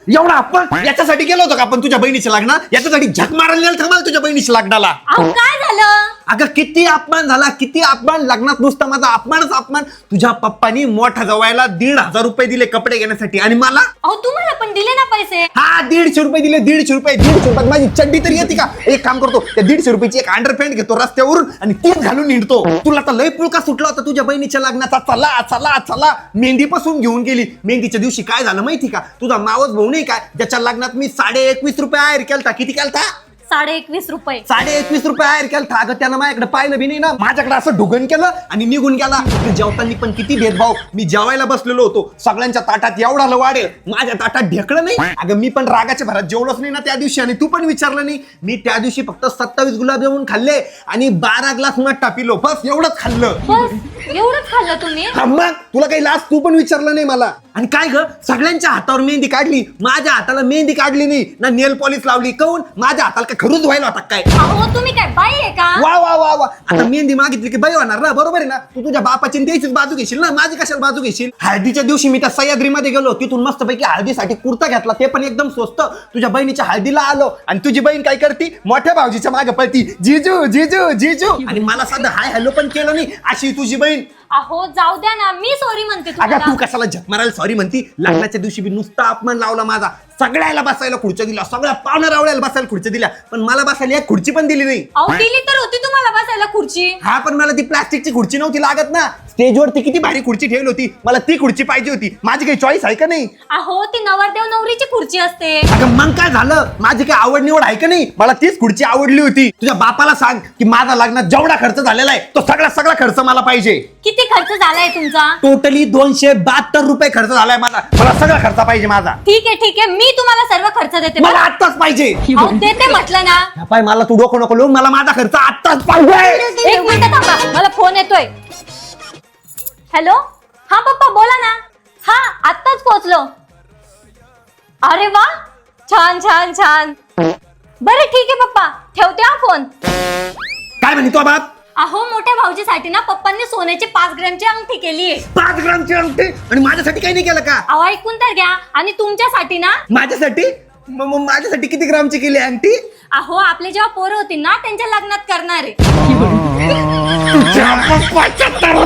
एवढा आपण याच्यासाठी गेलो होतो का आपण तुझ्या बहिणीच्या लग्नात? याच्यासाठी झक मारायला थांबाल तुझ्या बहिणीच्या लग्नाला? अहो काय झालं? अगं किती अपमान झाला, किती अपमान. लग्नात नुसता माझा अपमानच अपमान. तुझ्या पप्पानी मोठा जवायला 1,500 रुपये दिले कपडे घेण्यासाठी आणि मला अहो तुम्हाला पण दिले ना पैसे. हा 150 रुपये दिले. 150 रुपये. 150 रुपयात माझी चड्डी तरी येते का? एक काम करतो, त्या 150 रुपयाची एक अंडरपॅन्ट घेतो रस्त्यावरून आणि तीच घालून निघतो. तुला तर लय पुळका सुटला होता तुझ्या बहिणीच्या लग्नाचा. चला चला चला मेहंदी पासून घेऊन गेली. मेहंदीच्या दिवशी काय झालं माहिती का? तुझा मावस भाऊ नाही काय, ज्याच्या लग्नात मी 21.5 रुपये आयर केलता. किती केलता? 21.5 रुपये. 21.5 रुपये आयर केलता. अगं त्यानं माझ्याकडे पाहिलं बी नाही ना. माझ्याकडे असं ढुगण केलं आणि निघून गेला. जेवताना पण किती भेदभाव. मी जेवायला बसलेलो होतो, सगळ्यांच्या ताटात एवढा वाढेल, माझ्या ताटात ढेकलं नाही. अगं मी पण रागाच्या भरात जेवलोच नाही ना त्या दिवशी आणि तू पण विचारलं नाही. मी त्या दिवशी फक्त 27 गुलाबजामुन खाल्ले आणि 12 ग्लास मट्टा पिलो. बस एवढंच खाल्लं. बस एवढंच खाल्लं तुम्ही? हा मग तुला काही लाज, तू पण विचारलं नाही मला. आणि काय ग, सगळ्यांच्या हातावर मेहंदी काढली, माझ्या हाताला मेहंदी काढली नाही ना. नेल पॉलिश लावली. काऊन? माझ्या हाताला काय खरूच व्हायला होता काय? अहो तुम्ही काय बाई आहे का? वा वा वा वा. आता मेहंदी मागितली की बाई होणार ना, बरोबर आहे ना? तू तुझ्या बापाची द्यायचीच बाजू घेशील ना, माझी कशाला बाजू घेशील? हळदीच्या दिवशी मी त्या सह्याद्रीमध्ये गेलो, तिथून मस्तपैकी हळदीसाठी कुर्ता घेतला, ते पण एकदम स्वस्त. तुझ्या बहिणीच्या हळदीला आलो आणि तुझी बहीण काय करती? मोठ्या भाऊजीच्या मागे पळती, जिजू जिजू जिजू. आणि मला साधं हाय हॅलो पण केलं नाही. अशी तुझी बहीण. अहो जाऊ द्या ना, मी सॉरी म्हणते अगं तुम्हाला. तू कशाला झक मारायला सॉरी म्हणती? लग्नाच्या दिवशी बी नुसता अपमान लावला माझा. सगळ्याला बसायला खुर्च्या दिल्या, सगळ्या पाहुण्या रावळ्याला बसायला खुर्च्या दिल्या, पण मला बसायला एक खुर्ची पण दिली नाही. अहो दिली तर होती तुम्हाला बसायला खुर्ची. हा पण मला ती प्लास्टिकची खुर्ची नव्हती लागत ना. स्टेजवरती किती भारी खुर्ची ठेवली होती, मला ती खुर्ची पाहिजे होती. माझी काही चॉईस आहे का नाही? अहो ती नवरदेव नवरीची खुर्ची असते. अगं मग काय झालं? माझी काही आवड निवड आहे का नाही? मला तीच खुर्ची आवडली होती. तुझ्या बापाला सांग की माझा लग्नात जेवढा खर्च झालेला आहे तो सगळा खर्च मला पाहिजे. किती खर्च झालाय तुमचा? टोटली 272 रुपये खर्च झालाय माझा. मला सगळा खर्च पाहिजे माझा. ठीक आहे मी तुम्हाला सर्व खर्च देते. मला आत्ताच पाहिजे. अहो देते म्हटलं ना. हा पाय, मला तू डोकं नको लावू. मला माझा खर्च आत्ताच पाहिजे. एक मिनिट थांबा, मला फोन येतोय. हॅलो, हा पप्पा बोला ना. हा आत्ताच पोहोचलो. अरे वा, छान छान छान. बरं ठीक आहे पप्पा, ठेवते हा फोन. काय म्हणे तो बाप? अहो मोठ्या भाऊजीसाठी ना पप्पांनी सोन्याची 5 ग्रॅमची अंगठी केली आहे. 5 ग्रामची अंगठी? आणि माझ्यासाठी काही नाही केलं का? अहो ऐकून तर घ्या. आणि तुमच्यासाठी ना. माझ्यासाठी? मग माझ्यासाठी किती ग्रामची केली अंगठी? अहो आपले जेव्हा पोरं होती ना त्यांच्या लग्नात करणार आहे. तुझ्या पप्पाच्या तर